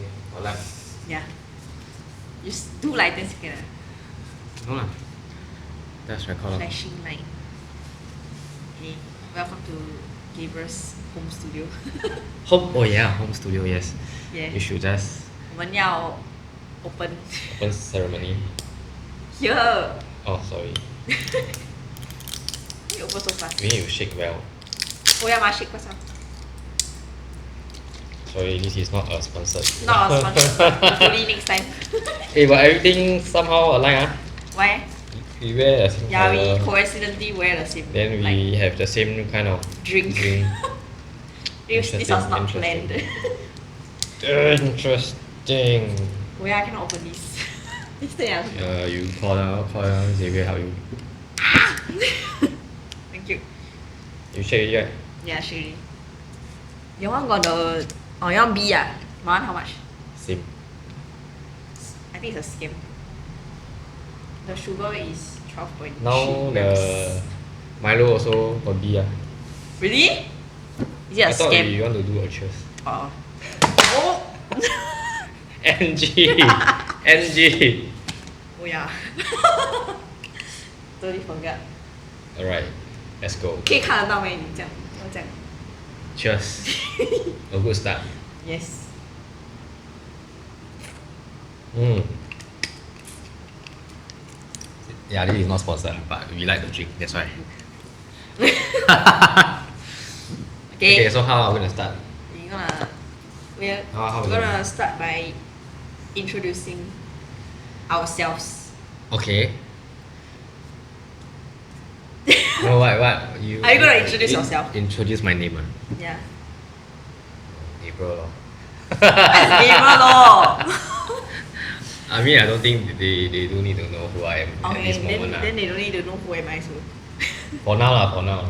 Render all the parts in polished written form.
Okay, alright. Yeah. Just do like 10 seconds. No lah. That's record. Flashing light. Okay. Welcome to Gabriel's home studio. Home. Oh yeah, home studio. Yes. Yeah. You should just 我们要 open open ceremony. here. Oh sorry. You open so fast. We need to shake well. Oh yeah, must shake first. Sorry, this is not a sponsored. Not a sponsor. Hopefully next time. Hey, but everything somehow align ah. Why? We wear the same Yeah, colour. we coincidentally wear the same. Then we have the same kind of drink. This was not planned. Interesting. Oh yeah, I cannot open this. This thing I You call down, Xavier help you. Thank you. You shake it right? Yeah, sure. Your one got the you want B ah? My one how much? Same. I think it's a scam. The sugar is 12.3 Now grams. the Milo also got B ah. Really? Is it a I thought scam? you want to do a cheers. Oh. Oh. NG NG. Oh yeah. Totally forgot. Alright, let's go. 可以看得到没？你这样，要这样。Cheers. A good start. Yes. Yeah, this is not sponsored, but we like the drink, that's why. Okay. Okay, so how are we gonna start? We're How gonna start by introducing ourselves. Okay. No, what? You, Are you gonna introduce yourself? Introduce my name. Yeah. April. Lor. That's gamer lor. I mean, I don't think they do need to know who I am at Okay, this moment. then they don't need to know who am I so. For now.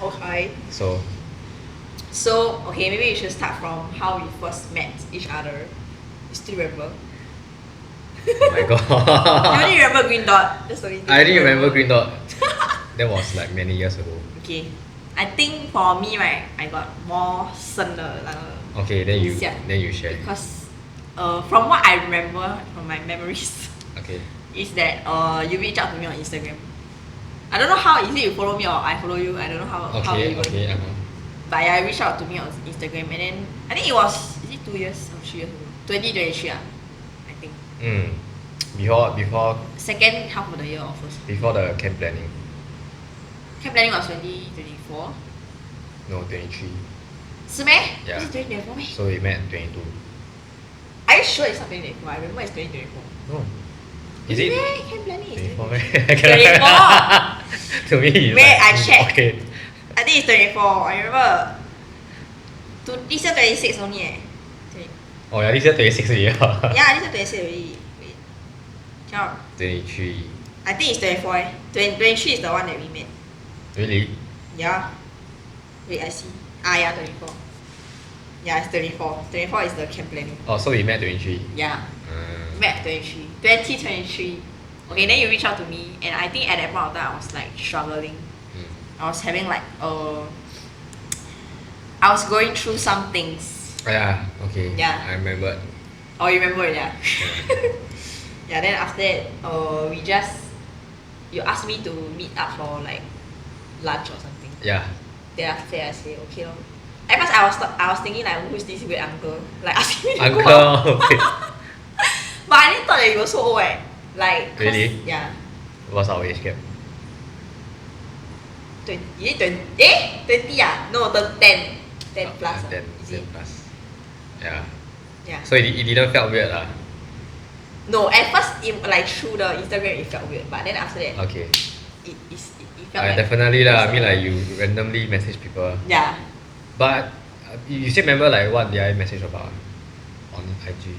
Okay. So, Okay, maybe you should start from how we first met each other. You still remember? oh my You god. only remember green dot. That's the only thing I you didn't remember Green Dot. That was like many years ago. Okay. I think for me right, I got more 深的那个 Okay, then you 印象 share. because from what I remember from my memories Okay. is that you reach out to me on Instagram. I don't know how, is it you follow me or I follow you? I don't know how Okay. you Okay. But yeah, you reached out to me on Instagram and then I think it was, is it 2 years or 3 years ago? 2023 I think. Before Second half of the year or first. before the camp planning. Camp planning was 2024. No, 23. 是咩? Yeah. Is it 2024 meh? So we met 22. Are you sure it's not 2024? I remember it's 2024. No. Is it? Camp planning is 24? 24. To me, it's Wait, like, I check. Okay. I think it's 24. I remember. This year 26 only eh. Oh yeah, this year 26 already. Yeah, this year 26 already. Wait. Cannot. 23. I think it's 24 eh. 23 is the one that we met. Really? Yeah. Wait, I see. Yeah, 24. Yeah, it's 24. 24 is the camp planning. Oh, so we met 23. Yeah. Met 23. 2023. Okay, then you reach out to me and I think at that point of time I was like struggling. I was having like I was going through some things. Oh, yeah, okay. Yeah. I remember. Oh, you remember it, yeah? Yeah, then after that, you asked me to meet up for like lunch or something. Yeah. Then after that I say, okay lor. At first I was thinking like, who's this weird uncle? Like asking me to go out. Uncle. Okay. But I didn't thought that you were so old eh. Like, Really? Yeah. What's our age gap? 20, is it 20? 20 ah? No, 10 plus. 10, Is 10 it? plus. Yeah. Yeah. So it didn't felt weird lah. No, at first like through the Instagram it felt weird, but then after that Okay. it felt like Definitely lah. I mean like you randomly message people. yeah. But you still remember like what did I message about on IG?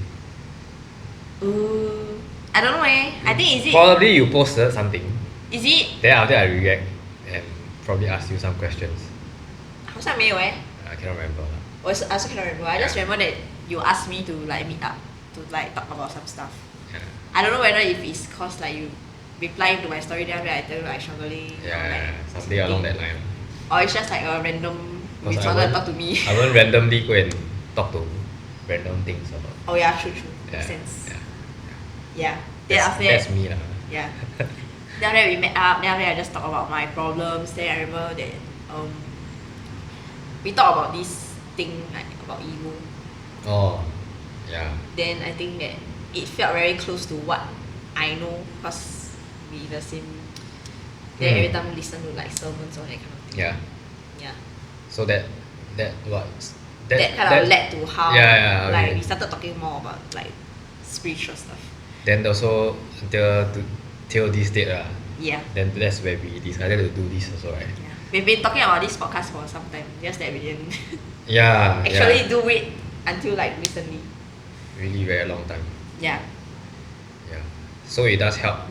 I don't know eh. I think is it Probably you posted something. is it Then after I react and probably ask you some questions. 好像没有哎。 I cannot remember. I also cannot remember. I just remember that you asked me to like meet up to like talk about some stuff. Yeah. I don't know whether if it's cause like you replying to my story then after I tell you like struggling or like Something along that line. or it's just like a random Cause you I wanted to won't- talk to me. I won't randomly go and talk to random things about. Oh yeah, true. Yeah, Makes sense. yeah. Yeah. Then after that, That's me lah. yeah. Then after that we met up. Then after that I just talk about my problems. Then I remember that we talk about this thing like about ego. Oh, yeah. Then I think that it felt very close to what I know because we the same. Then every time listen to like sermons or that kind of thing. Yeah. Yeah. So that what That kind of led to how yeah, like okay. we started talking more about like spiritual stuff. Then also till this date Yeah. then that's where we decided to do this also, right? Yeah. We've been talking about this podcast for some time, just that we didn't Yeah. actually yeah. do it until like recently. Really very long time. Yeah. Yeah. So it does help.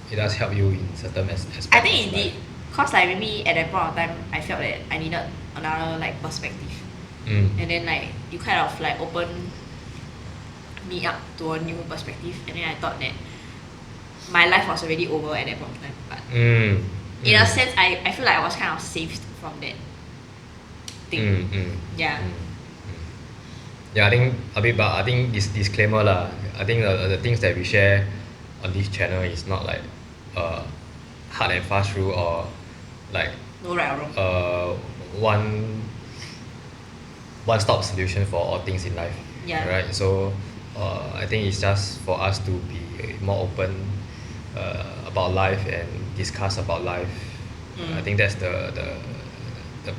It does help you in certain aspects. I think it of did. life. Cause like maybe at that point of time I felt that I needed another like perspective. And then like you kind of like open me up to a new perspective, and then I thought that my life was already over at that point of time. But in a sense I feel like I was kind of saved from that thing. Yeah. Yeah, I think this disclaimer lah. I think the things that we share on this channel is not like hard and fast rule or like No right or wrong. one stop solution for all things in life. Yeah. Right. So I think it's just for us to be more open about life and discuss about life. I think that's the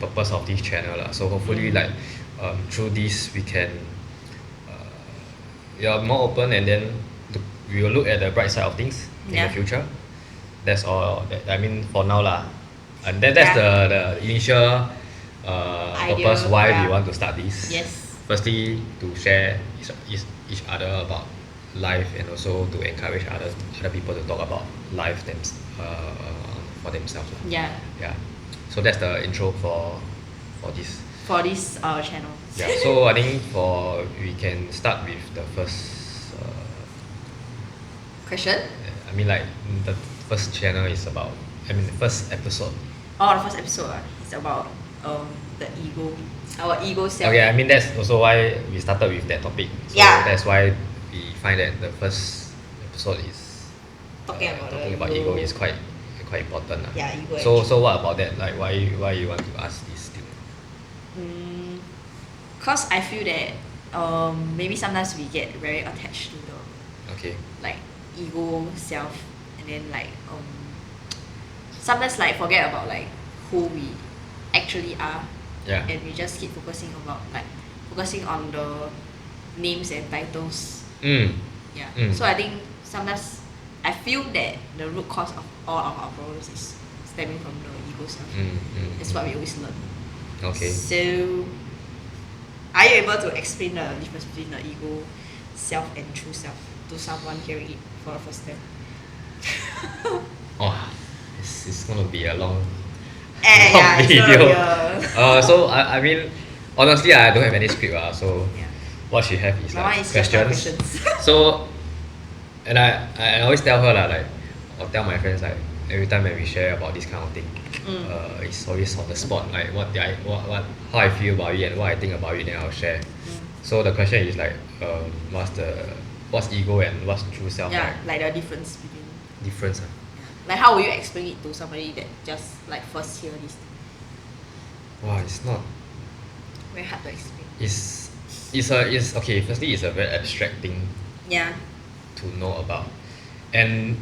purpose of this channel lah. So hopefully like through this we can more open, and then we will look at the bright side of things in Yeah. the future. That's all I mean for now lah. And that's Yeah. the initial Idea, purpose why we yeah. want to start this. Yes. Firstly, to share each other about life, and also to encourage other people to talk about life for themselves lah. Yeah. Yeah. So that's the intro for this. For this channel. Yeah. So I think we can start with the first. Question? I mean, like the first channel is about. I mean, the first episode. Oh, the first episode is about the ego, our ego self. Okay, I mean that's also why we started with that topic. So Yeah. that's why we find that the first episode is Talking about the ego ego. is quite important. Yeah, ego So what about that? Like why you want to ask this thing? Cause I feel that maybe sometimes we get very attached to the Okay. like ego self, and then like sometimes like forget about like who we actually are. Yeah. And we just keep focusing on the names and titles. Yeah. So I think sometimes I feel that the root cause of all of our problems is stemming from the ego self. That's what we always learn. Okay. So are you able to explain the difference between the ego self and true self to someone hearing it for the first time? Oh, it's gonna be a long Yeah, it's video. gonna be So I mean, honestly, I don't have any script. So Yeah. what she have is My like one is just my questions. questions. So, and I always tell her lah, like, or tell my friends like every time when we share about this kind of thing, it's always on the spot. Like what how I feel about it and what I think about it, then I'll share. So the question is like, what's ego and what's true self? Yeah, Right? like the difference between. Difference. Like how will you explain it to somebody that just like first hear this thing? Wow, it's not. Very hard to explain. It's okay. Firstly, it's a very abstract thing Yeah. to know about, and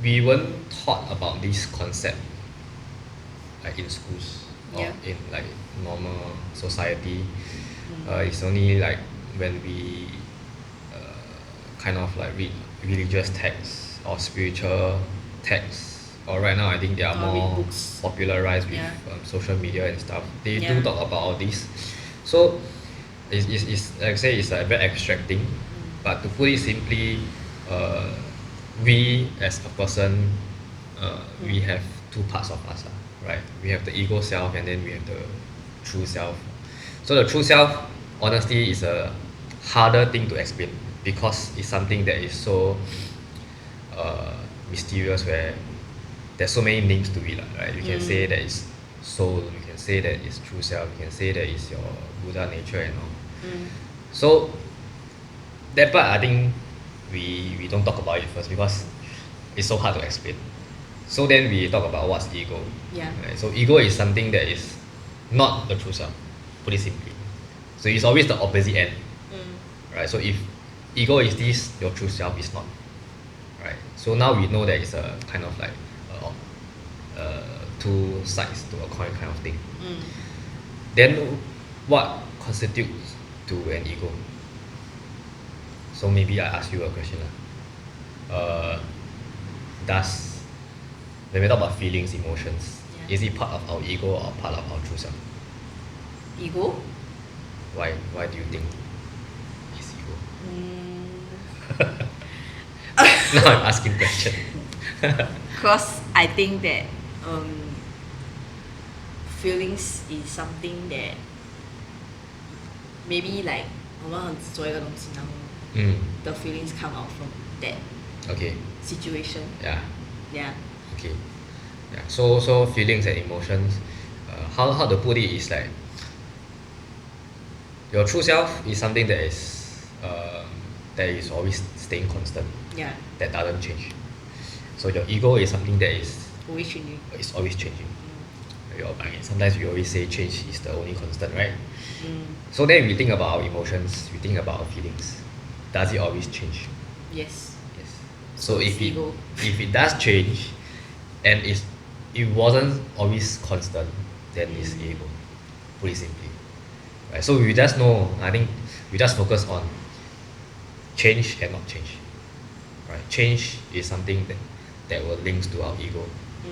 we weren't taught about this concept like in schools or Yeah. in like normal society. It's only like when we kind of like read religious texts or spiritual texts, or right now I think they are Or read more books. popularized with Yeah. social media and stuff. They Yeah. do talk about all this. So it's like I say, it's a very abstract thing, but to put it simply, we as a person, we have two parts of us, right? We have the ego self, and then we have the true self. So the true self, honestly, is a harder thing to explain because it's something that is so mysterious, where there's so many names to it, right? You can say that it's soul, you can say that it's true self, you can say that it's your Buddha nature and all. So that part I think we don't talk about it first because it's so hard to explain. So then we talk about what's ego. Yeah. Right? So ego is something that is not the true self, put it simply. So it's always the opposite end. Right? So if ego is this, your true self is not. Right? So now we know that it's a kind of like two sides to a coin kind of thing. Then what constitutes to an ego? So maybe I ask you a question. Does when we talk about feelings, emotions, is it part of our ego or part of our true self? Ego? Why do you think it's ego? Now I'm asking question. Because I think that feelings is something that maybe like 我们很执着一个东西，然后 the feelings come out from that Okay. situation. Yeah. Yeah. Okay. Yeah. So feelings and emotions, how to put it is like your true self is something that is always staying constant. Yeah. That doesn't change. So your ego is something that is Always changing. It's always changing. Sometimes we always say change is the only constant, right? So then we think about our emotions, we think about our feelings. Does it always change? Yes. Yes. So It's if ego. it does change and it wasn't always constant, then it's ego. Put it simply. Right. So we just know, I think we just focus on change and not change. Right. Change is something that will links to our ego,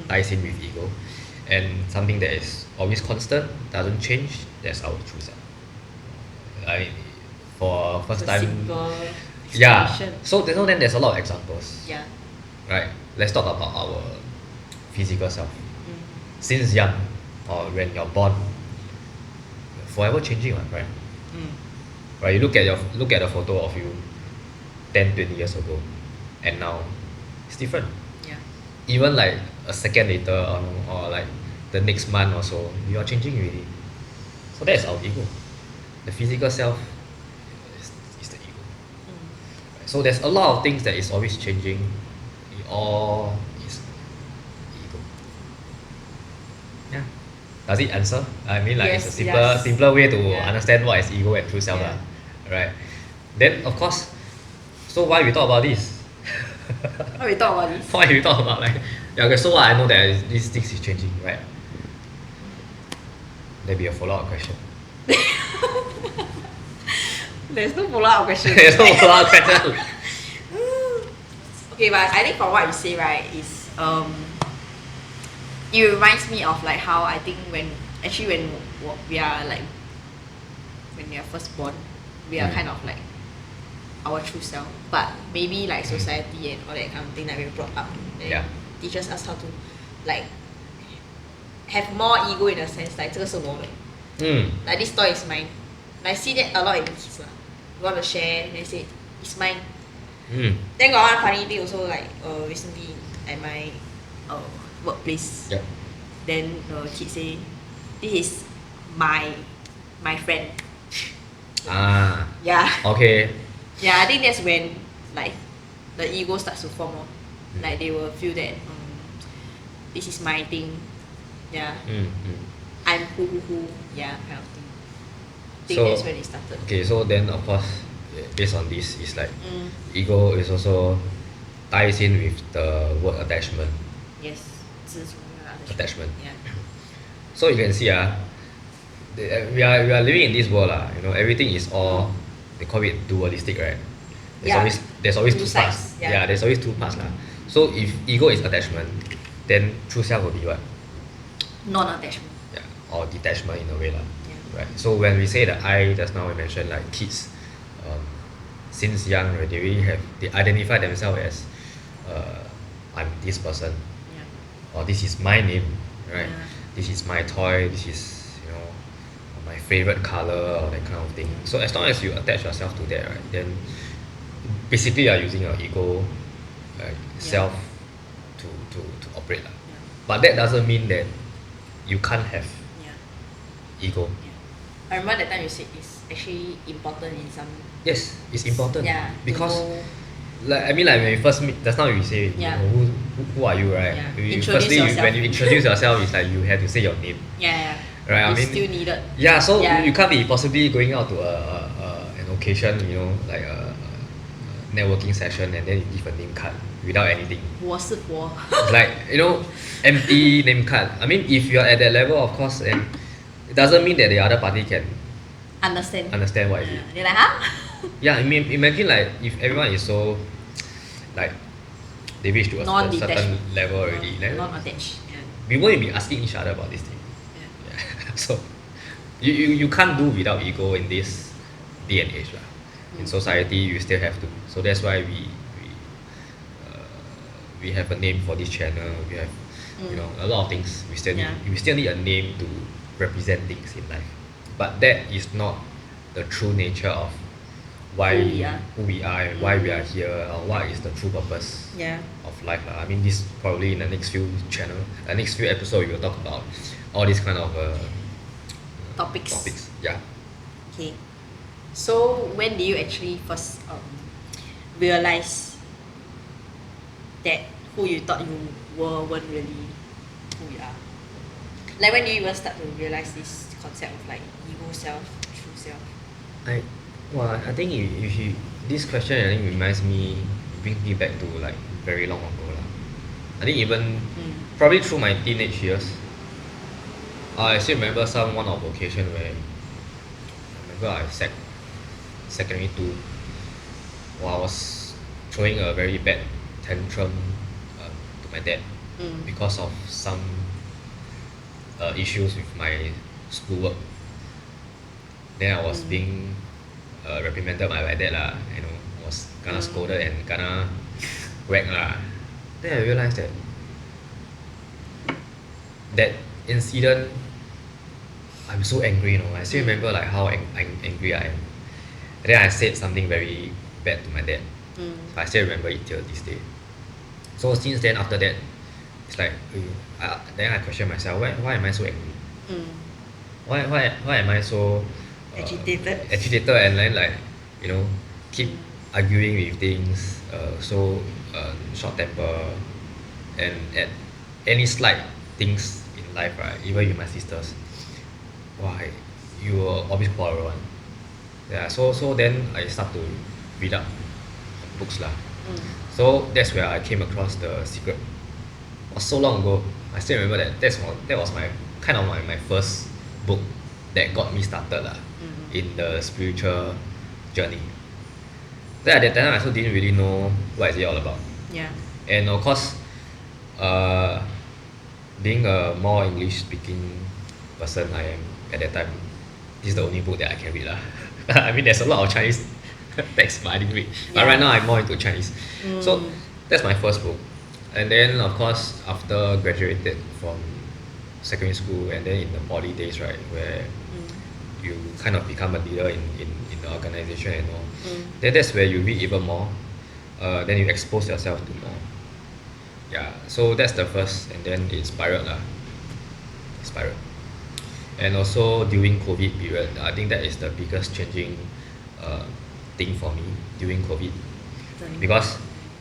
ties in with ego. And something that is always constant, doesn't change, that's our true self. For first time, Simple yeah. explanation. So then there's a lot of examples. Yeah. Right. Let's talk about our physical self. Since young, or when you're born, forever changing, right? Right. You look at a photo of you 10-20 years ago, and now it's different. Yeah. Even like a second later or like the next month or so, you are changing already. So that's our ego. The physical self is the ego. So there's a lot of things that is always changing. It all is ego. Yeah. Does it answer? I mean, like Yes, it's a yes. simpler way to Yeah. understand what is ego and true self, Yeah. right? Then of course, so why we talk about this? Why we talk about this? Why we talk about like okay, so what I know that these things is changing, right? There be a follow-up question. There's no follow-up question. There's no follow-up question. Okay, but I think from what you say, right, is it reminds me of like how I think when we are like when we are first born, we are kind of like our true self. But maybe like society and all that kind of thing that we brought up and teaches us how to like have more ego in a sense, like 这个是我的. Like this toy is mine. I see that a lot in kids lah. You want to share, they say it's mine. Then got one funny thing also, like recently at my workplace. Yep. Then the kid say, this is my friend. Ah. Yeah. Okay. Yeah, I think that's when like the ego starts to form. Like they will feel that this is my thing. Yeah. I'm who. Yeah, kind of thing. I think that's when it started. Okay, so then of course, based on this, is like ego is also ties in with the word attachment. Yes. Attachment. Yeah. So you can see we are living in this world everything is all they call it dualistic, right? There's always two parts. sides, yeah. There's always two parts lah. So if ego is attachment, then true self will be what? Non-attachment. Yeah, or detachment in a way lah. Yeah. Right. So when we say the I, just now we mentioned like kids, since young, right, they identify themselves as I'm this person, or this is my name, right? This is my toy, this is my favorite color or that kind of thing. So as long as you attach yourself to that, right, then basically you are using your ego self to operate lah. But that doesn't mean that you can't have ego. I I remember that time you said it's actually important in some. Yes, it's important. Yeah. Because like I mean like when you first meet, just now you say Yeah. who are you, right? Yeah. You, Introduce firstly yourself. when you introduce yourself it's like you have to say your name. Yeah. Right, I It's mean still needed. yeah, so Yeah. you can't be possibly going out to an occasion, you know, like a networking session and then you give a name card without anything. 我是佛 It's like, you know, empty name card. I mean if you're at that level of course and it doesn't mean that the other party can understand what is it. they're like huh Yeah, I mean imagine like if everyone is so like they reach to a certain level already, then non-attached. we won't be asking each other about this thing. Yeah. So you can't do without ego in this day and age. In society you still have to. So that's why we have a name for this channel. We have you know a lot of things. We still need a name to represent things in life. But that is not the true nature of why who we are and why we are here, or what is the true purpose of life. I mean this probably in the next few episodes we will talk about all these kind of topics. Yeah. Okay. So when did you actually first realize that who you thought you were weren't really who you are? Like when did you even start to realize this concept of like ego self, true self? I think if you this question I think brings me back to like very long ago lah. I think even probably through my teenage years, I still remember one of the occasion where I remember I secondary 2 while I was throwing a very bad tantrum to my dad because of some issues with my schoolwork. Then I was being reprimanded by my dad lah, you know, was kinda scolded and kinda whacked lah. Then I realised that incident, I'm so angry, you know. I still remember like how angry I am. And then I said something very bad to my dad. I still remember it till this day. So since then, after that, it's like then I question myself, why am I so angry? Why am I so agitated and then like you know keep arguing with things, so short temper, and at any slight things in life, right, even with my sisters, why you will always quarrel one. Yeah, so then I start to read up books lah. So that's where I came across The Secret. It was so long ago. I still remember that was my kind of my first book that got me started lah in the spiritual journey. Then at that time I also didn't really know what is it all about. Yeah. And of course, being a more English speaking person I am at that time, this is the only book that I can read lah. I mean there's a lot of Chinese text but I didn't read. But right now I'm more into Chinese. So that's my first book. And then of course after graduated from secondary school and then in the poly days, right, where you kind of become a leader in the organisation and all, then that's where you read even more, then you expose yourself to more. Yeah, so that's the first, and then it spiraled. And also during COVID period, I think that is the biggest changing thing for me during COVID. Because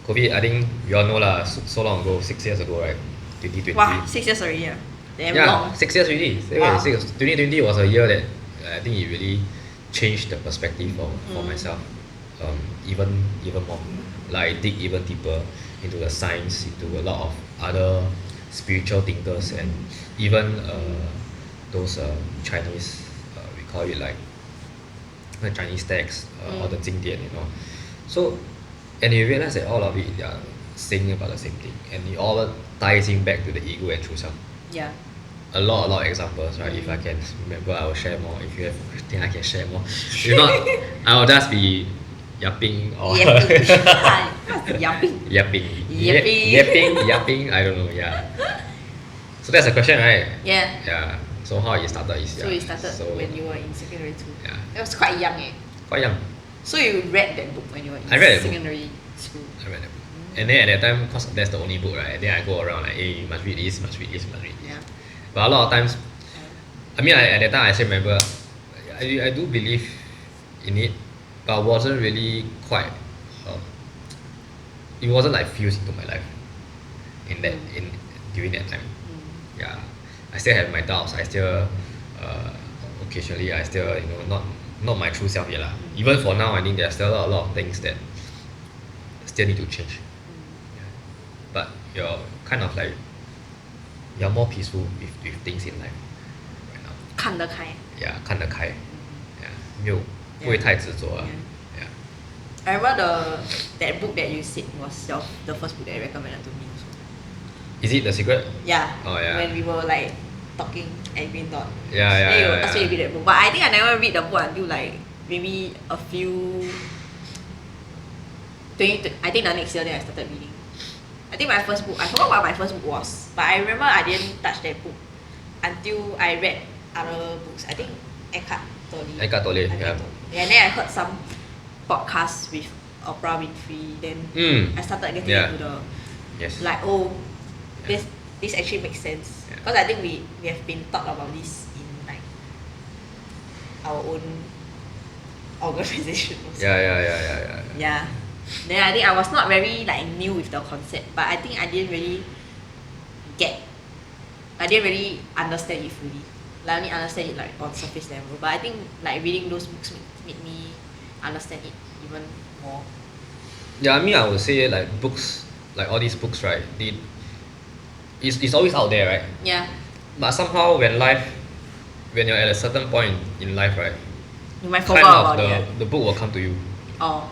COVID, I think you all know lah, so long ago, 6 years ago, right? 2020. Wow, 6 years already. Damn long. 6 years already. Wow. 2020 was a year that I think it really changed the perspective for myself, even more. Like I dig even deeper into the science, into a lot of other spiritual thinkers, and even those Chinese, we call it like the Chinese texts or the 经典, you know. So, and you realize that all of it, they are saying about the same thing, and it all ties in back to the ego and true self. Yeah. A lot of examples, right? If I can remember, I will share more. If you have anything, I can share more. If not, I will just be yapping or yapping. I don't know. Yeah. So that's the question, right? Yeah. Yeah. So how it started is So it started when you were in secondary 2. Yeah. It was quite young, Quite young. So you read that book when you were in secondary school. I read that book. And then at that time, cause that's the only book, right? And then I go around like, hey, you must read this. Yeah. But a lot of times, I mean, at that time I still remember, I do believe in it, but wasn't really quite. Um, it wasn't like fused into my life in during that time. Yeah, I still have my doubts. I still occasionally I still not my true self yet lah. Even for now, I think there's still a lot of things that still need to change. Yeah. But you're kind of like you're more peaceful with things in life right now. 看得开 Yeah, 看得开 Yeah, 没有不会太执着 Yeah. I remember that book that you said was the first book that you recommended to me also. Is it The Secret? Yeah. Oh, yeah. When we were like talking at Green Dot. Yeah. Then you asked me to read that book. But I think I never read the book until like maybe a few. I think the next year then I started reading. I think my first book, I forgot what my first book was, but I remember I didn't touch that book until I read other books. I think Eckhart Tolle. Yeah. And then I heard some podcasts with Oprah Winfrey. Then I started getting into the like this actually makes sense because I think we have been taught about this in like our own organization also. Yeah. Then I think I was not very like new with the concept, but I think I didn't really understand it fully. Like I only understand it like on surface level. But I think like reading those books made me understand it even more. Yeah, I mean I would say like books, like all these books, right? It's always out there, right? Yeah. But somehow when you're at a certain point in life, right? You might forget about it. The book will come to you. Oh.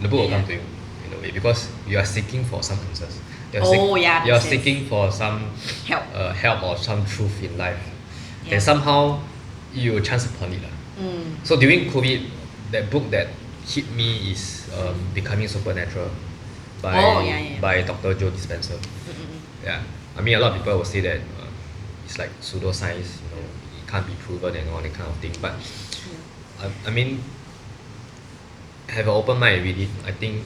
The book will come to you in a way because you are seeking for some answers. You're seeking for some help or some truth in life. Yeah. And somehow you chance upon it. So during COVID, that book that hit me is Becoming Supernatural by Dr. Joe Dispenza. Yeah, I mean a lot of people will say that it's like pseudoscience, it can't be proven and all that kind of thing. But I mean, have an open mind with it. I think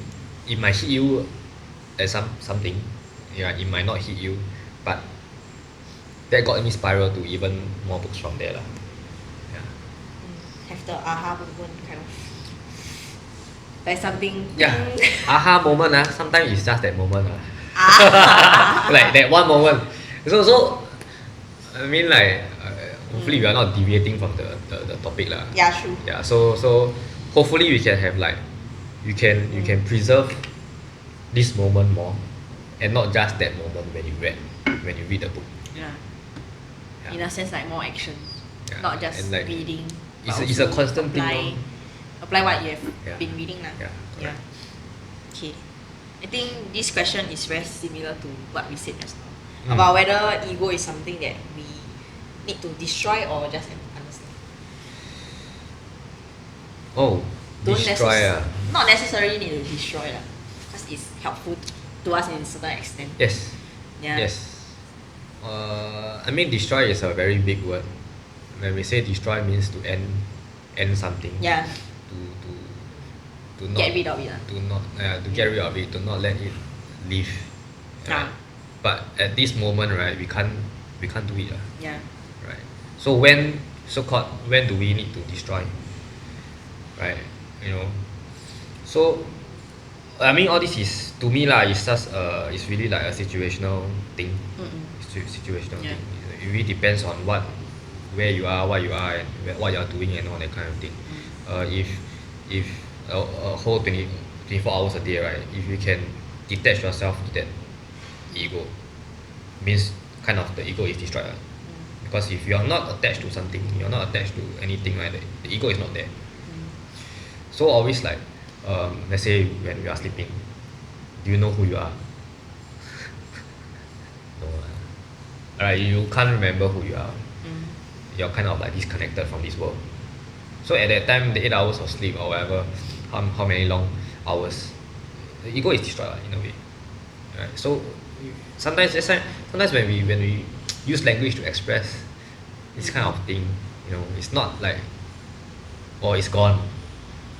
it might hit you at something. Yeah, it might not hit you, but that got me spiral to even more books from there lah. Yeah. Have the aha moment kind of like something. Yeah, aha moment sometimes it's just that moment like that one moment. So I mean like hopefully we are not deviating from the topic lah. Yeah, true. Yeah, so hopefully we can have like you can preserve this moment more and not just that moment when you read the book. Yeah. In a sense like more action. Yeah. Not just like, reading. It's a constant thing. Apply what you have been reading lah. Yeah. Okay. I think this question is very similar to what we said just now. About whether ego is something that we need to destroy or just understand. Oh, destroy not necessarily need to destroy because it's helpful to us in a certain extent. Yes. Yeah. Yes. I mean destroy is a very big word. When we say destroy means to end something. Yeah. To not get rid of it. To get rid of it, to not let it live. Right? But at this moment, right, we can't do it. Yeah. Right. So when do we need to destroy? Right. So I mean all this is to me it's just it's really like a situational thing. Situational thing. It really depends on where you are, what you are, and what you are doing and all that kind of thing. If a whole 24 hours a day, right, if you can detach yourself to that ego, means kind of the ego is destroyed. Because if you are not attached to something, you're not attached to anything, right, the ego is not there. So always like let's say when we are sleeping, do you know who you are? No. Alright, you can't remember who you are. You're kind of like disconnected from this world. So at that time, the 8 hours of sleep or whatever, how many long hours, the ego is destroyed in a way. Right? So sometimes when we use language to express this kind of thing, it's not like it's gone,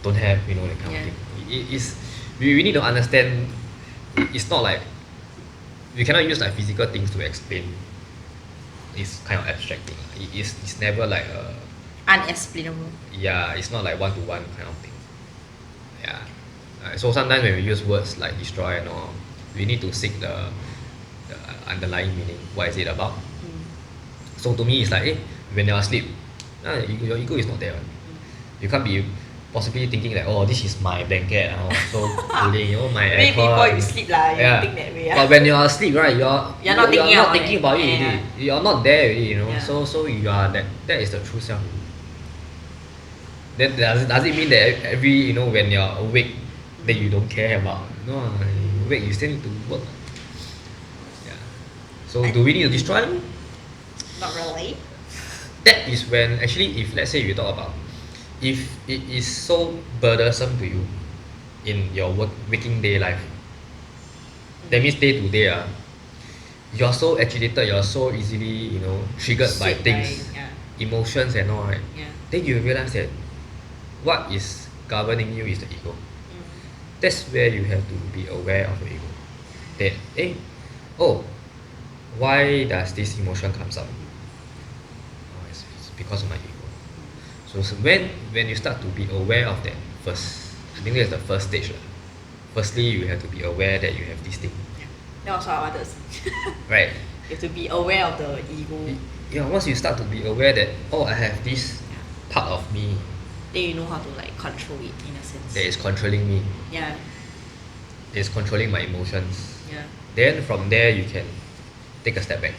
don't have, that kind of thing. We need to understand. It's not like we cannot use like physical things to explain this kind of abstract thing. It's never like Unexplainable. Yeah, it's not like one-to-one kind of thing. Yeah. So sometimes when we use words like destroy and all, we need to seek the underlying meaning. What is it about? So to me, it's like, when you're asleep, your ego is not there. You can't be possibly thinking that, oh, this is my blanket, so cooling, my Maybe aircon. before you sleep lah, you Yeah. think that way. But when you're asleep, right, You're not thinking about it yeah. already. You're not there already, Yeah. So you are that is the true self. Then does it mean that every when you're awake, that you don't care about? No, you awake, you still need to work. Yeah. So do we need to destroy them? Not really. That is when actually, if let's say you talk about, if it is so burdensome to you in your waking day life, that means day to day, you're so agitated, you're so easily triggered by things, emotions and all, right? Yeah. Then you realize that what is governing you is the ego. That's where you have to be aware of your ego. That why does this emotion comes up? It's because of my ego. So when you start to be aware of that first, I think that's the first stage. Firstly, you have to be aware that you have this thing. Yeah. That was what I wanted to say. Right. You have to be aware of the ego. Yeah, once you start to be aware that, I have this part of me then you know how to control it in a sense. that is controlling me, Yeah. is controlling my emotions. Yeah. Then from there you can take a step back.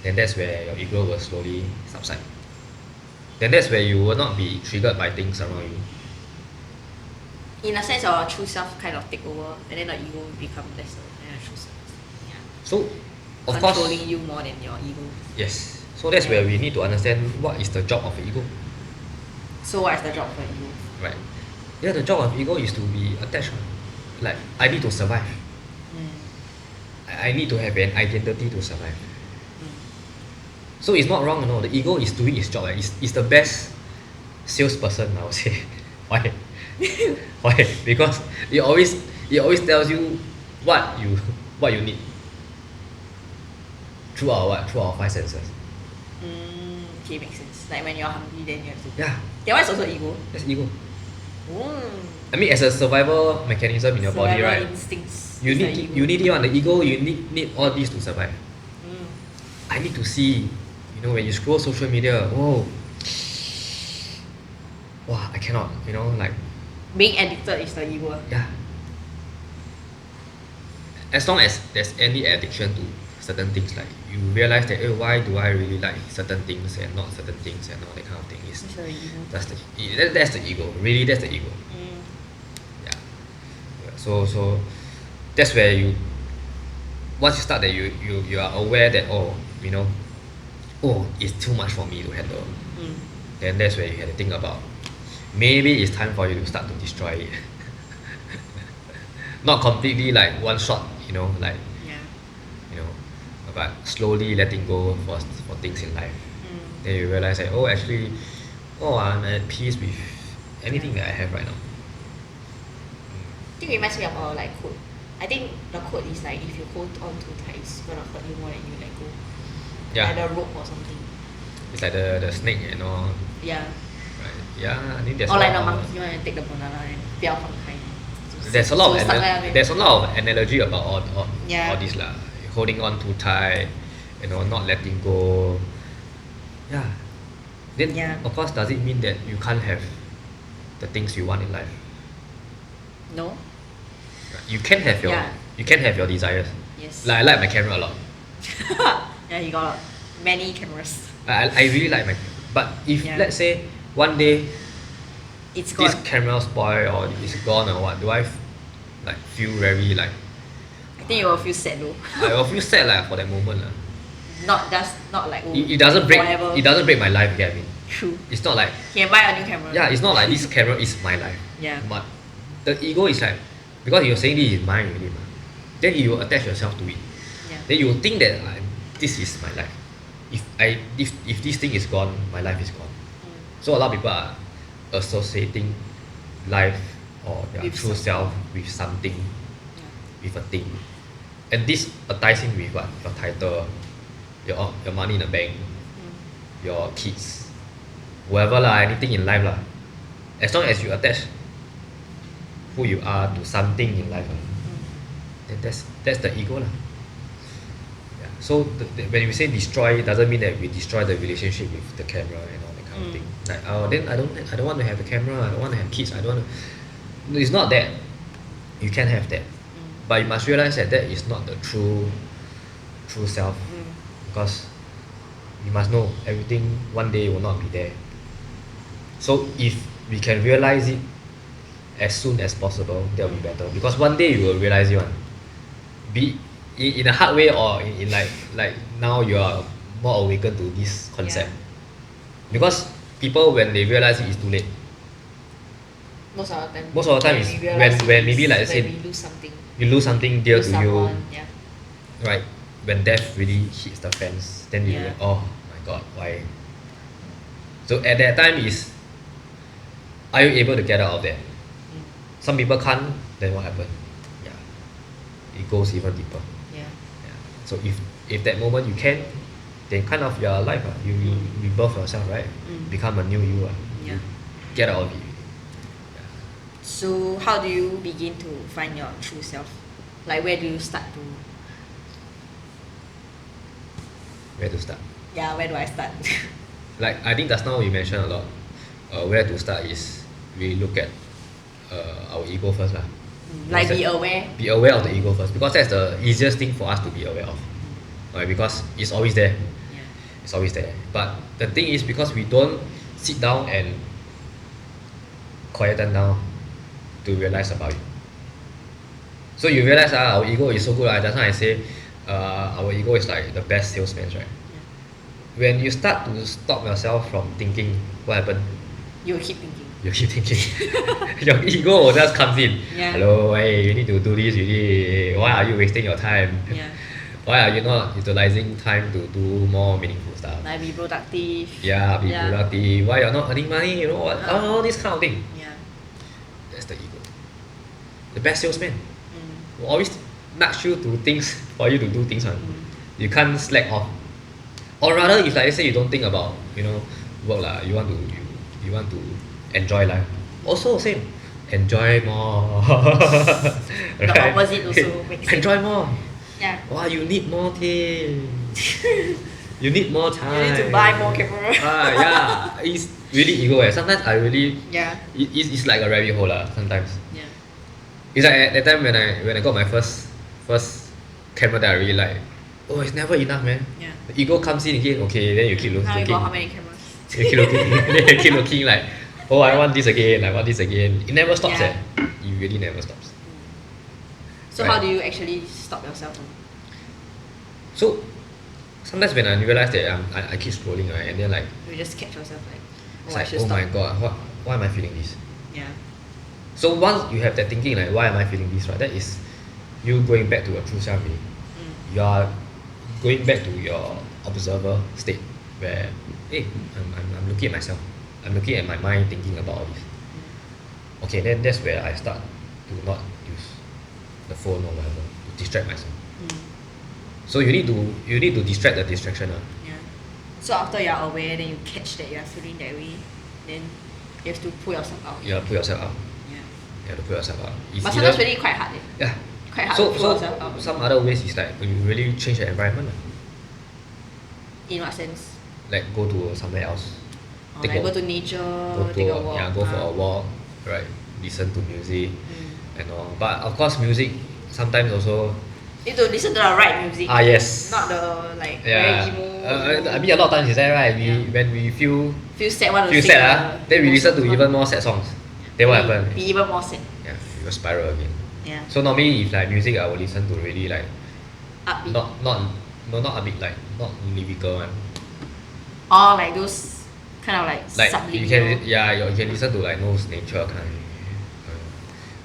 Then that's where your ego will slowly subside. Then that's where you will not be triggered by things around you. In a sense, your true self kind of take over, and then the ego will become lesser than your true self. Yeah. So, of course, controlling you more than your ego. yes. So that's where we need to understand what is the job of the ego. So what is the job for ego? Right. Yeah, the job of ego is to be attached. Like, I need to survive. I need to have an identity to survive. So it's not wrong, the ego is doing its job. It's the best salesperson, I would say. Why? Why? Because it always tells you what you need through our five senses. Okay, makes sense. Like when you're hungry, then you have to. Yeah, That one is also ego. that's ego. I mean, as a survival mechanism in your body, Survival right? instincts. You is need like ego. you need it on the ego. You need all these to survive. I need to see, when you scroll social media, I cannot, Being addicted is the ego. yeah. As long as there's any addiction to certain things, like you realize that, why do I really like certain things and not certain things and all that kind of thing, It's the ego. that's the ego. Really, that's the ego. Yeah. So that's where once you start that you are aware that it's too much for me to handle. Then that's where you have to think about, maybe it's time for you to start to destroy it. Not completely like one shot, but slowly letting go for things in life. Then you realize that, actually, I'm at peace with anything that I have right now. I think it reminds me of our quote. I think the quote is if you hold on too tight, it's gonna hurt you more than you let go. Yeah. Like the rope or something. It's like the snake and all. Yeah. Right. Yeah, I think there's Or a like lot the of- monkey one and take the banana and 不要放开. there's a lot of stuck there, there's a lot of analogy about all Yeah. this lah. Holding on too tight, not letting go. Yeah. Then of course, does it mean that you can't have the things you want in life? No? You can have your desires. Yes. Like I like my camera a lot. Yeah, you got many cameras. I really like but if let's say one day It's gone. this camera spoil or it's gone or what, do I feel very I think you will feel sad though. I will feel sad for that moment. Not It doesn't break forever. it doesn't break my life, you get what I mean? True. It's not like You can buy a new camera. it's not like this camera is my life. Yeah. But the ego is because you're saying this is mine already, then you will attach yourself to it. Yeah. Then you will think that this is my life. If this thing is gone, my life is gone. So a lot of people are associating life or their With true something. self with something, with a thing, and this ties in with what? Your title, your money in the bank, your kids, whatever lah, anything in life lah. As long as you attach who you are to something in life, then that's the ego lah. Yeah. So when we say destroy, it doesn't mean that we destroy the relationship with the camera and all that kind of thing. Like then I don't want to have the camera. I don't want to have kids. I don't want to. No, it's not that. You can have that, but you must realize that that is not the true self, because you must know everything one day will not be there. So if we can realize it as soon as possible, that will be better, because one day you will realize it one. Be in a hard way or in like now you are more awakened to this concept, because people when they realize it is too late. Most of the time is when maybe like say you lose something dear to you, right? When death really hits the fence, then you like, oh my god, why? So at that time is, are you able to get out of that? Some people can't, then what happened? Yeah, it goes even deeper. Yeah. So if that moment you can, then kind of your life, you rebirth yourself, right? Become a new you. You get out of it. So how do you begin to find your true self? Like where do you start to? Where to start? Yeah, where do I start? Like I think just now you mentioned a lot. Where to start is we look at our ego first lah. Like be aware. Be aware of the ego first, because that's the easiest thing for us to be aware of. Right? Because it's always there. It's always there. But the thing is, because we don't sit down and quiet down to realize about it. So you realize our ego is so good. Just now I say our ego is like the best salesman, right? When you start to stop yourself from thinking, what happened? You keep thinking. You keep thinking. Your ego will just comes in. Hello, hey, you need to do this. Why are you wasting your time? Why are you not utilizing time to do more meaningful stuff? Like be productive. Yeah, be productive. Why you're not earning money? You know what? All this kind of thing. That's the ego. The best salesman will always nudge you to things for you to do things. You can't slack off. Or rather, if like let's say you don't think about work lah, you want to enjoy life. Also same, enjoy more. The opposite also makes sense. Enjoy more. Yeah. Wow, you need more things. You need more time. You need to buy more camera. Yeah, it's really ego. Sometimes I really it's like a rabbit hole lah. Sometimes. It's like at that time when I got my first camera that I really like. Oh, it's never enough, man. The ego comes in again. Okay, then you keep looking. Now you got how many cameras? You keep looking. Then you keep looking like, oh, I want this again. I want this again. It never stops. It really never stops. So how do you actually stop yourself? So sometimes when I realize that I keep scrolling, right, and then like you just catch yourself like, it's like, oh my god, why am I feeling this? Yeah. So once you have that thinking like, why am I feeling this, right, that is you going back to your true self. You are going back to your observer state where, hey, I'm looking at myself. I'm looking at my mind, thinking about all this. Okay, then that's where I start to not use the phone or whatever to distract myself. So you need to distract the distraction. So after you are aware, then you catch that you are feeling that way, then you have to pull yourself out. You have to pull yourself out. You have to pull yourself out. But sometimes really quite hard. Quite hard to pull yourself out. Some other ways is like you really change the environment. In what sense? Like go to somewhere else. Go to nature, take a walk. Yeah, go for a walk, right? Listen to music and all. But of course, music sometimes also. You need to listen to the right music. Yes. Not the very emo. I mean, a lot of times is that right? When we feel sad, want to feel sing. Sad, then we listen to even more sad songs. Then what happens? Be even more sad. Yeah, we will spiral again. Yeah. So normally, if like music, I will listen to really like upbeat. Not upbeat, like not lyrical one. Or like those kind of like subliminal. You can listen to like those nature kind.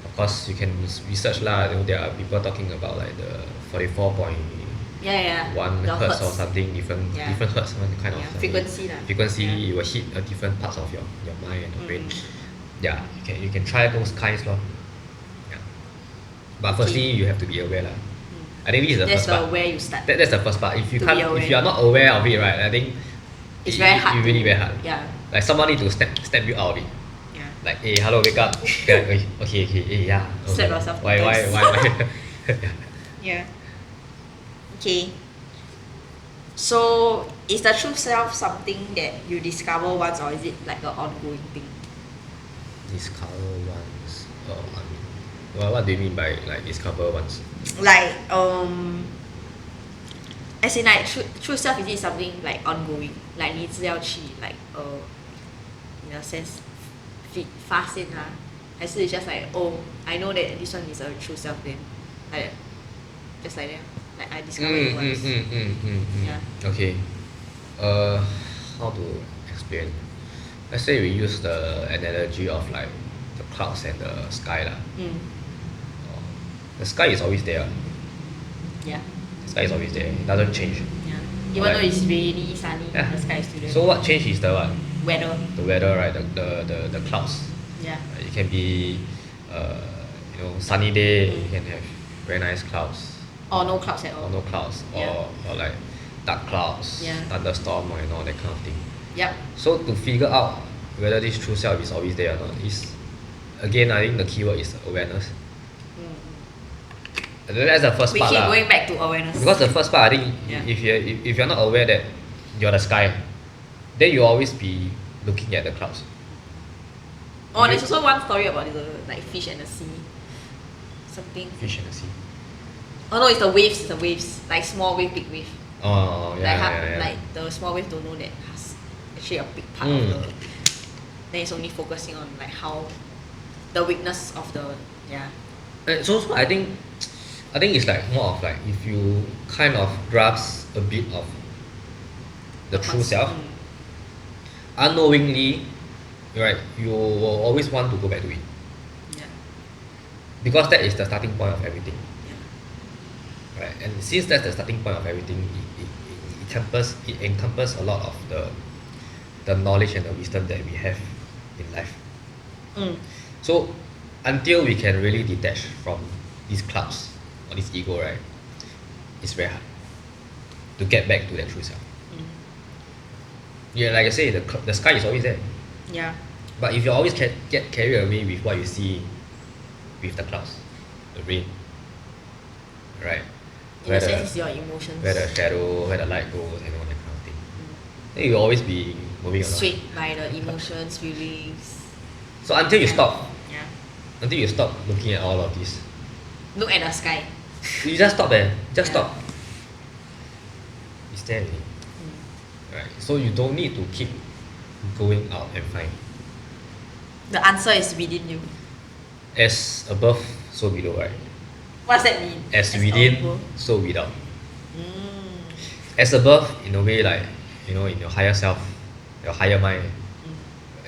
Of course, you can research lah. There are people talking about like the 44.1 hertz or something different hertz one kind of frequency lah. Frequency you will hit a different parts of your mind and brain. Yeah, you can try those kinds lor. Yeah. But firstly, you have to be aware lah. I think this is the first part. That's where you start. That's the first part. If you are not aware of it, right, I think it's very hard. It's really very hard. Yeah. Like someone need to snap you out of it. Yeah. Like, hey, hello, wake up. Okay, hey, yeah. Okay. Slap yourself Why? Yeah. Okay. So is the true self something that you discover once, or is it like an ongoing thing? Discover once. Well, what do you mean by like discover once? Like as in like true self, is it something like ongoing? Like 你一直要去 like in a sense 发现它，还是 it's just like, oh, I know that this one is a true self then, like just like that, like I discovered it once. Yeah. Okay. How to explain? Let's say we use the analogy of like the clouds and the sky lah. The sky is always there. Yeah. The sky is always there. It doesn't change. Yeah. Even though it's rainy, sunny, Yeah. the sky is still there. So what change is the what? Weather. The weather, right? The clouds. Yeah. It can be sunny day. You can have very nice clouds. Or no clouds at all. Or no clouds. Yeah. Or like dark clouds, Yeah. thunderstorm and all that kind of thing. Yep. So to figure out whether this true self is always there or not is, again, I think the keyword is awareness. That's the first We part keep lah. going back to awareness. Because the first part, I think, Yeah. if you're not aware that you're the sky, then you'll always be looking at the clouds. Oh, there's also one story about the like fish and the sea. Something. Fish in the sea. Oh no, it's the waves. It's the waves. Like small wave, big wave. Oh, yeah, Like yeah. like the small wave don't know that has actually a big part of the. Then it's only focusing on like how the weakness of the So I think it's like more of like if you kind of grasp a bit of the true self, unknowingly, right, you will always want to go back to it. Yeah. Because that is the starting point of everything. Yeah. Right? And since that's the starting point of everything, it encompasses a lot of the knowledge and the wisdom that we have in life. So until we can really detach from these clouds or this ego, right, it's very hard to get back to that true self. Yeah, like I say, the sky is always there. Yeah. But if you always get carried away with what you see with the clouds, the rain, right? In a sense, it's your emotions. Where the shadow, where the light goes, and all that kind of thing. Then you'll always be moving around. Swayed by the emotions, feelings. So until you stop, Yeah. until you stop looking at all of this, Look at the sky. you just stop there. Just Yeah. stop. It's there already. Right. So you don't need to keep going out and find. The answer is within you. As above, so below, right? What's that mean? As within, above? so without. As above, in a way, like, in your higher self, your higher mind.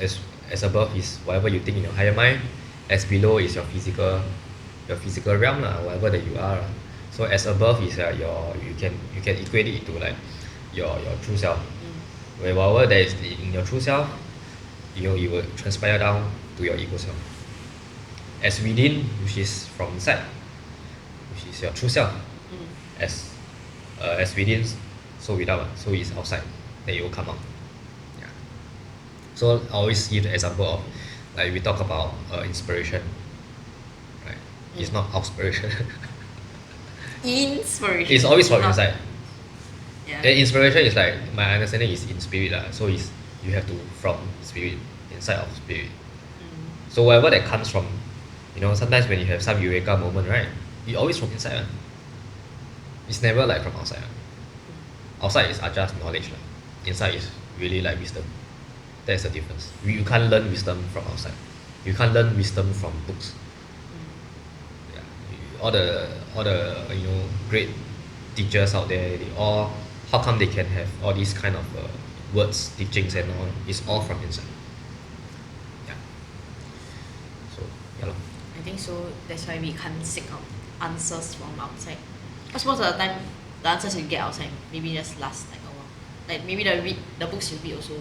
As above is whatever you think in your higher mind. As below is your physical realm lah, whatever that you are. So as above is you can equate it to like your true self. Where whatever that is in your true self, you will transpire down to your ego self. As within, which is from inside, which is your true self. As within, so without, so it's outside, then it will come out. Yeah. So I always give the example of, like, we talk about inspiration, right? It's not inspiration. Inspiration. It's always from Not- inside. Yeah. Then inspiration is like, my understanding is in spirit lah. So it's you have to from spirit, inside of spirit. So whatever that comes from, sometimes when you have some eureka moment, right? It always from inside one. It's never like from outside one. Outside is just knowledge lah. Inside is really like wisdom. That's the difference. You can't learn wisdom from outside. You can't learn wisdom from books. Yeah. All the great teachers out there, how come they can have all these kind of words, teachings and all? It's all from inside. Yeah. So yeah lor. I think so. That's why we can't seek out answers from outside. Because most of the time, the answers you get outside maybe just last like a while. Like maybe the books you read also,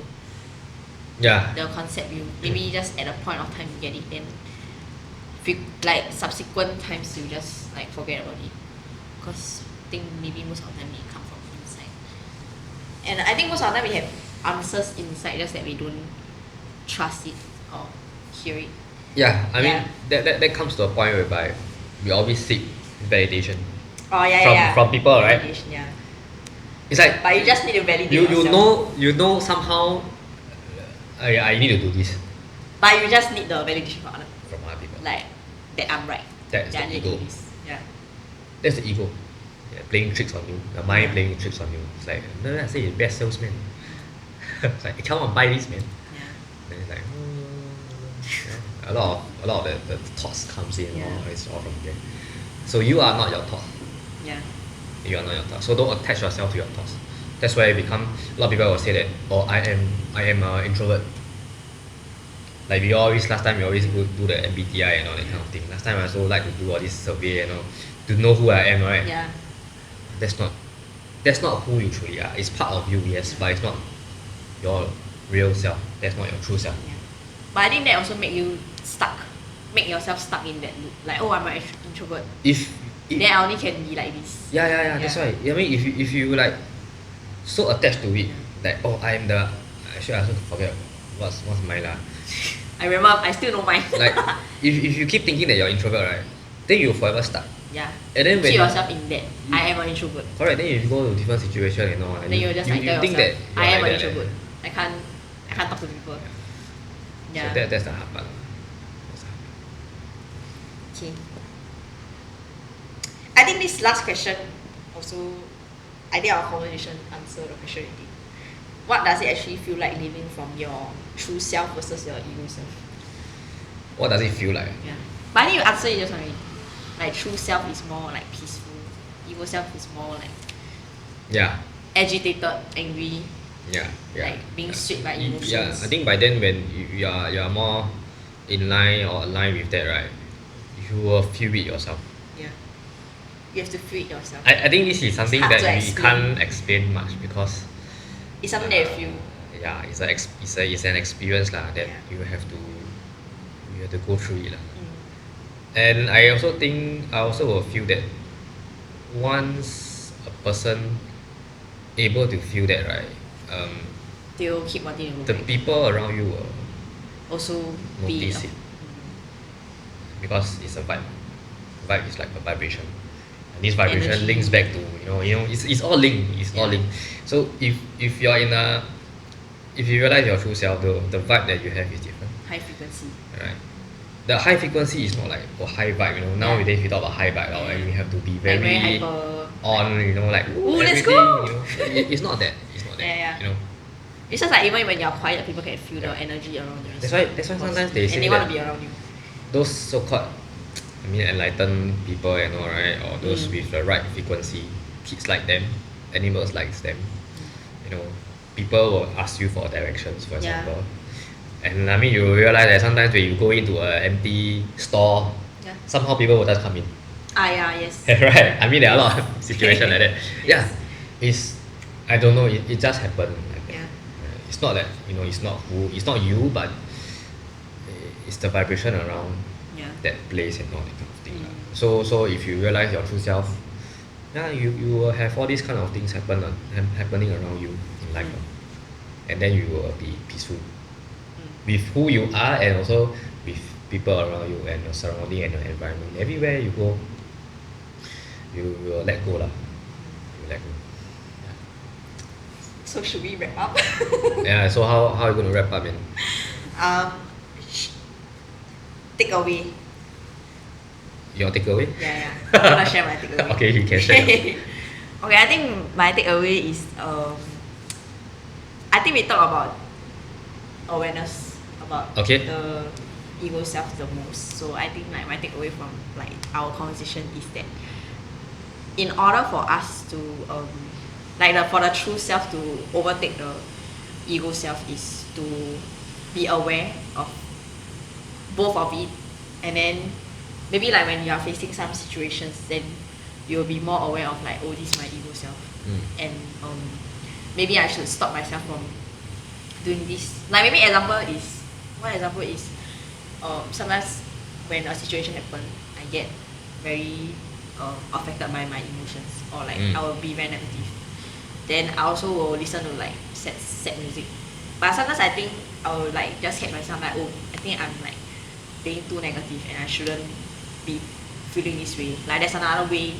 Yeah. the concept you maybe just at a point of time you get it, then like subsequent times you just like forget about it. Because I think maybe most of the time it comes from inside. And I think most of the time we have answers inside, just that we don't trust it or hear it. Yeah, I mean that comes to a point whereby we always seek validation Oh yeah. from people, right? Validation, yeah. It's like But you just need to validate yourself. you know somehow I need to do this But you just need the validation from other people. like that I'm right. That's that I the need to ego. do this. Yeah. That's the ego. Yeah, playing tricks on you. The mind playing tricks on you. It's like, no, I say you're best salesman. It's like, come on, buy this, man. Yeah. Then it's like, yeah. a lot of the thoughts comes in. Yeah. It's all from there. So you are not your thought. Yeah. You are not your thought. So don't attach yourself to your thoughts. That's why it become a lot of people will say that, oh, I am an introvert. Like we always last time we always go do the MBTI and all that kind of thing. Last time I also like to do all this survey and all to know who I am, right? Yeah. That's not who you truly are. It's part of you, yes, but it's not your real self. That's not your true self. Yeah. But I think that also make yourself stuck in that loop. Like, oh, I'm an introvert. If then I only can be like this. yeah. That's why. I mean, if you like so attached to it, like, oh, I'm the. Actually, I also forget what's mine lah. I remember. I still know mine. Like, if you keep thinking that you're introvert, right, then you'll forever stuck. Yeah. And then when keep yourself in that. I am an introvert. Correct. Then if you go to different situation, you know, Then you just like tell think yourself, that I am like an that, introvert. I can't talk to people. Yeah. So that's the hard part. Okay. I think this last question also, I think our conversation answer the question already. What does it actually feel like living from your true self versus your ego self? What does it feel like? Yeah. But I think you answer it just already. Like true self is more like peaceful. Ego self is more like agitated, angry. Yeah. Like being swayed by emotions. Yeah, I think by then when you are more in line or aligned with that, right, you will feel it yourself. Yeah. You have to feel it yourself. I think this is something hard that to we explain. can't explain much because It's something that you feel. yeah, it's an experience lah that Yeah. you have to go through it lah. And I also will feel that once a person able to feel that, right, They will keep wanting to go the back. people around you will Also be notice it because it's a vibe. Vibe is like a vibration. And this vibration Energy. links back to it's all linked. It's all linked. So if you're if you realize your true self, the vibe that you have is different. high frequency. Right. The high frequency is not like high vibe, nowadays we talk about high vibe and we have to be Like very, very hyper. on, like let's everything, go! It's not that. It's not that. Yeah. It's just like even when you're quiet, people can feel the energy around you. That's why sometimes they say and they want that to be around you. those so called enlightened people and all, right, or those with the right frequency, kids like them, animals likes them. People will ask you for directions, for example. And I mean, you realize that sometimes when you go into an empty store, somehow people will just come in. Yeah, yes. Right? I mean, there are a lot of situations like that. Yeah. I don't know, it just happened like that. It's not that, it's not you, but it's the vibration around that place and all that kind of thing. So if you realize your true self, you will have all these kind of things happening around you in life. And then you will be peaceful with who you are and also with people around you and your surrounding and your environment. Everywhere you go, you will let go lah. You let go. So should we wrap up? Yeah. So how are you going to wrap up, man? Take away. Your takeaway? Yeah. I want to share my takeaway. Okay, you can share. Okay, I think my takeaway is I think we talk about awareness about the ego self the most. So I think like my takeaway from like our conversation is that in order for us to for the true self to overtake the ego self is to be aware of both of it, and then maybe like when you are facing some situations, then you'll be more aware of like, oh, this is my ego self, and maybe I should stop myself from doing this. Like maybe one example is sometimes when a situation happens, I get very affected by my emotions, or like I will be very negative. Then I also will listen to like sad music. But sometimes I think I will like just hate myself like, oh, I think I'm like being too negative and I shouldn't be feeling this way. Like there's another way,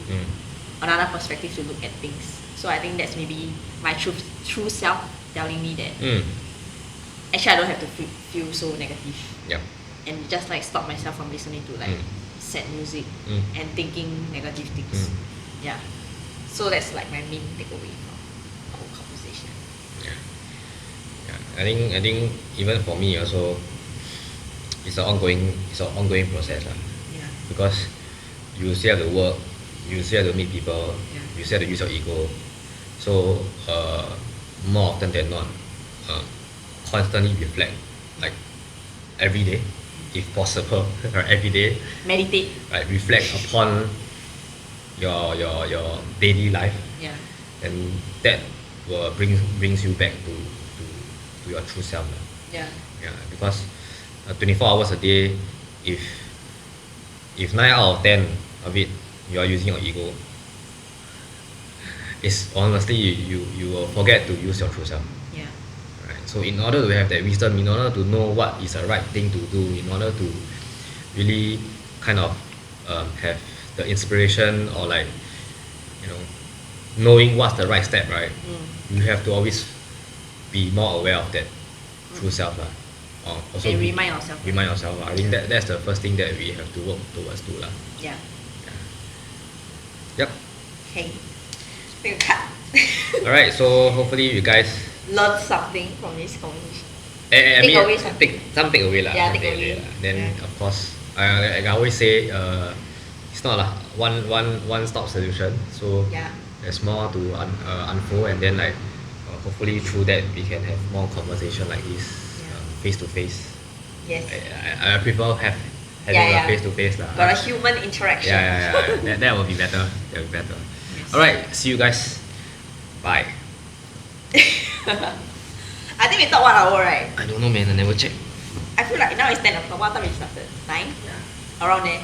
another perspective to look at things. So I think that's maybe my true self telling me that actually I don't have to feel so negative. Yep. And just like stop myself from listening to like sad music and thinking negative things. Yeah. So that's like my main takeaway from our conversation. I think even for me also, it's an ongoing process. Yeah. Because you still have to work, you still have to meet people, you still have to use your ego. So more often than not, constantly reflect, like every day, if possible, or every day. Meditate. Right, reflect upon your daily life. Yeah. And that will brings you back to your true self. Yeah. Because 24 hours a day, if 9 out of 10 of it you are using your ego, it's honestly you will forget to use your true self. Yeah. Right. So in order to have that wisdom, in order to know what is the right thing to do, in order to really kind of have the inspiration or like, knowing what's the right step, right? You have to always be more aware of that true self. Also and remind yourself. I think that's the first thing that we have to work towards too. Yeah. Yep. Okay. We cut. Alright, so hopefully you guys learn something from this conversation. Take away something. Some take away lah. Yeah, take away. Then of course, I always say it's not one stop solution. So there's more to unfold, and then like hopefully through that we can have more conversation like this face to face. Yes. I prefer having a face to face lah. Got a human interaction. That will be better. That will be better. Yes. Alright, see you guys. Bye. I think we talked 1 hour, right? I don't know, man. I never check. I feel like now it's 10 o'clock. What time we started? 9? Yeah. Around there.